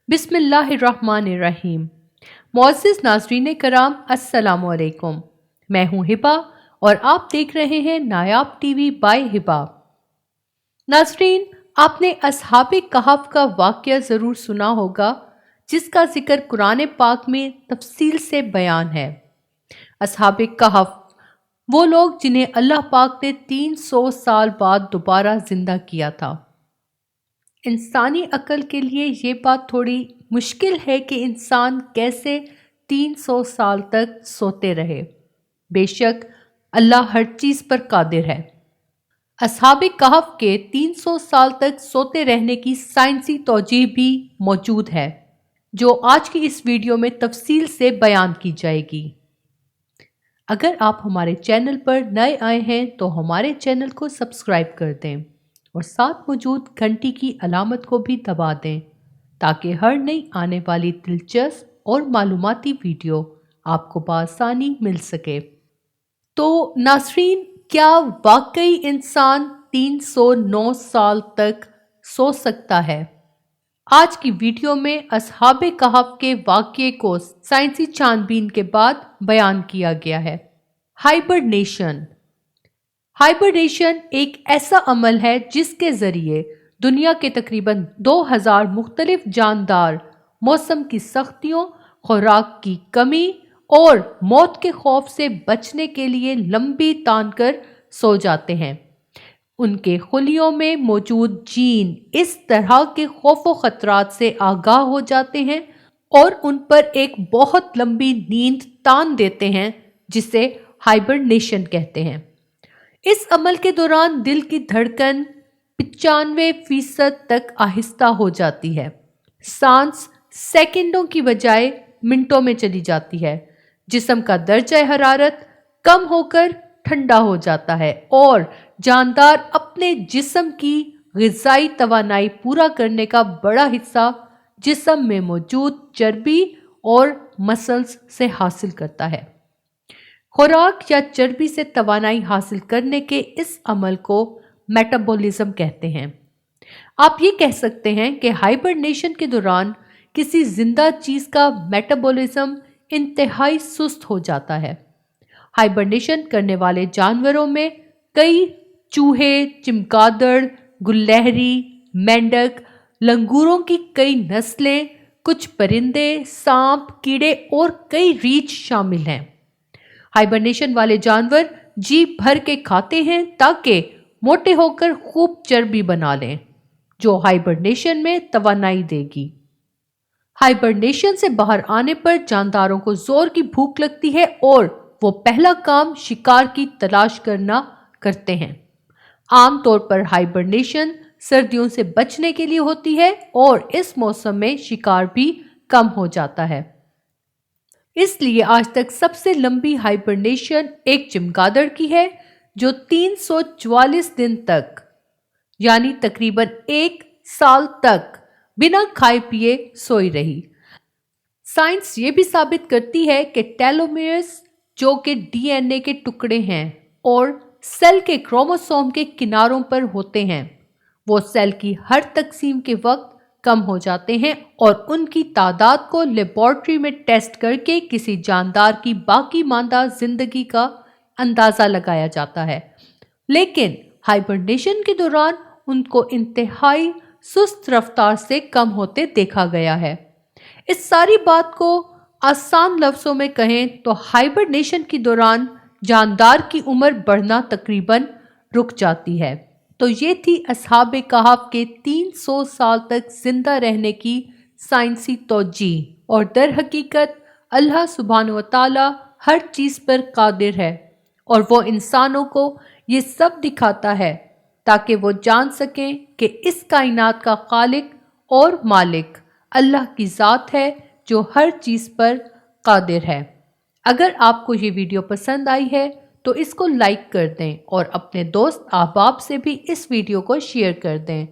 बिस्मिल्लाहिर्रहमानिर्रहीम। मुअज़्ज़िज़ नाज़रीन कराम, अस्सलामु अलैकुम। मैं हूँ हिबा और आप देख रहे हैं नायाब टीवी बाय हिबा। नाज़रीन, आपने अस्हाबे कहफ का वाक़या ज़रूर सुना होगा, जिसका जिक्र कुरान पाक में तफसील से बयान है। अस्हाबे कहफ वो लोग जिन्हें अल्लाह पाक ने 300 साल बाद दोबारा जिंदा किया था। इंसानी अक्ल के लिए ये बात थोड़ी मुश्किल है कि इंसान कैसे 300 साल तक सोते रहे। बेशक अल्लाह हर चीज़ पर कादिर है। अस्हाबे कहफ के 300 साल तक सोते रहने की साइंसी तौजीह भी मौजूद है, जो आज की इस वीडियो में तफसील से बयान की जाएगी। अगर आप हमारे चैनल पर नए आए हैं तो हमारे चैनल को सब्सक्राइब कर दें और साथ मौजूद घंटी की अलामत को भी दबा दें, ताकि हर नई आने वाली दिलचस्प और मालूमाती वीडियो आपको बआसानी मिल सके। तो नाज़रीन, क्या वाकई इंसान 309 साल तक सो सकता है? आज की वीडियो में अस्हाबे कहफ के वाक़ये को साइंसी छानबीन के बाद बयान किया गया है। हाइबरनेशन एक ऐसा अमल है जिसके ज़रिए दुनिया के तकरीबन 2000 मुख्तलिफ जानदार मौसम की सख्तियों, खुराक की कमी और मौत के खौफ से बचने के लिए लंबी तान कर सो जाते हैं। उनके खुलियों में मौजूद जीन इस तरह के खौफ व खतरात से आगाह हो जाते हैं और उन पर एक बहुत लंबी नींद तान देते हैं, जिसे हाइबरनेशन कहते हैं। इस अमल के दौरान दिल की धड़कन 95% तक आहिस्ता हो जाती है। सांस सेकंडों की बजाय मिनटों में चली जाती है। जिस्म का दर्जा हरारत कम होकर ठंडा हो जाता है और जानदार अपने जिस्म की ग़िज़ाई तवानाई पूरा करने का बड़ा हिस्सा जिस्म में मौजूद चर्बी और मसल्स से हासिल करता है। खुराक या चर्बी से तवानाई हासिल करने के इस अमल को मेटाबॉलिज्म कहते हैं। आप ये कह सकते हैं कि हाइबरनेशन के दौरान किसी जिंदा चीज़ का मेटाबॉलिज्म इंतहाई सुस्त हो जाता है। हाइबरनेशन करने वाले जानवरों में कई चूहे, चमगादड़, गुललहरी, मेंढक, लंगूरों की कई नस्लें, कुछ परिंदे, सांप, कीड़े और कई रीछ शामिल हैं। हाइबरनेशन वाले जानवर जी भर के खाते हैं ताकि मोटे होकर खूब चर्बी बना लें, जो हाइबरनेशन में तवानाई देगी। हाइबरनेशन से बाहर आने पर जानदारों को जोर की भूख लगती है और वो पहला काम शिकार की तलाश करना करते हैं। आमतौर पर हाइबरनेशन सर्दियों से बचने के लिए होती है और इस मौसम में शिकार भी कम हो जाता है। इसलिए आज तक सबसे लंबी हाइबरनेशन एक चमगादड़ की है, जो 344 दिन तक यानी तकरीबन 1 साल तक बिना खाए पिए सोई रही। साइंस ये भी साबित करती है कि टेलोमेयर्स, जो कि डीएनए के टुकड़े हैं और सेल के क्रोमोसोम के किनारों पर होते हैं, वो सेल की हर तकसीम के वक्त कम हो जाते हैं और उनकी तादाद को लेबॉर्ट्री में टेस्ट करके किसी जानदार की बाकी मांदा जिंदगी का अंदाज़ा लगाया जाता है। लेकिन हाइबरनेशन के दौरान उनको इंतहाई सुस्त रफ्तार से कम होते देखा गया है। इस सारी बात को आसान लफ्ज़ों में कहें तो हाइबरनेशन के दौरान जानदार की उम्र बढ़ना तकरीबन रुक जाती है। तो ये थी अस्हाबे कहफ के 300 साल तक जिंदा रहने की साइंसी तौजीह। और दर हकीकत अल्लाह सुब्हानहू व तआला हर चीज़ पर कादिर है और वो इंसानों को ये सब दिखाता है ताकि वो जान सकें कि इस कायनात का खालिक और मालिक अल्लाह की ज़ात है, जो हर चीज़ पर कादिर है। अगर आपको ये वीडियो पसंद आई है तो इसको लाइक कर दें और अपने दोस्त अहबाब से भी इस वीडियो को शेयर कर दें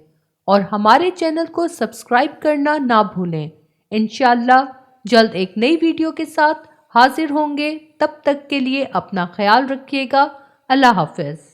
और हमारे चैनल को सब्सक्राइब करना ना भूलें। इंशाअल्लाह जल्द एक नई वीडियो के साथ हाजिर होंगे। तब तक के लिए अपना ख्याल रखिएगा। अल्लाह हाफ़िज़।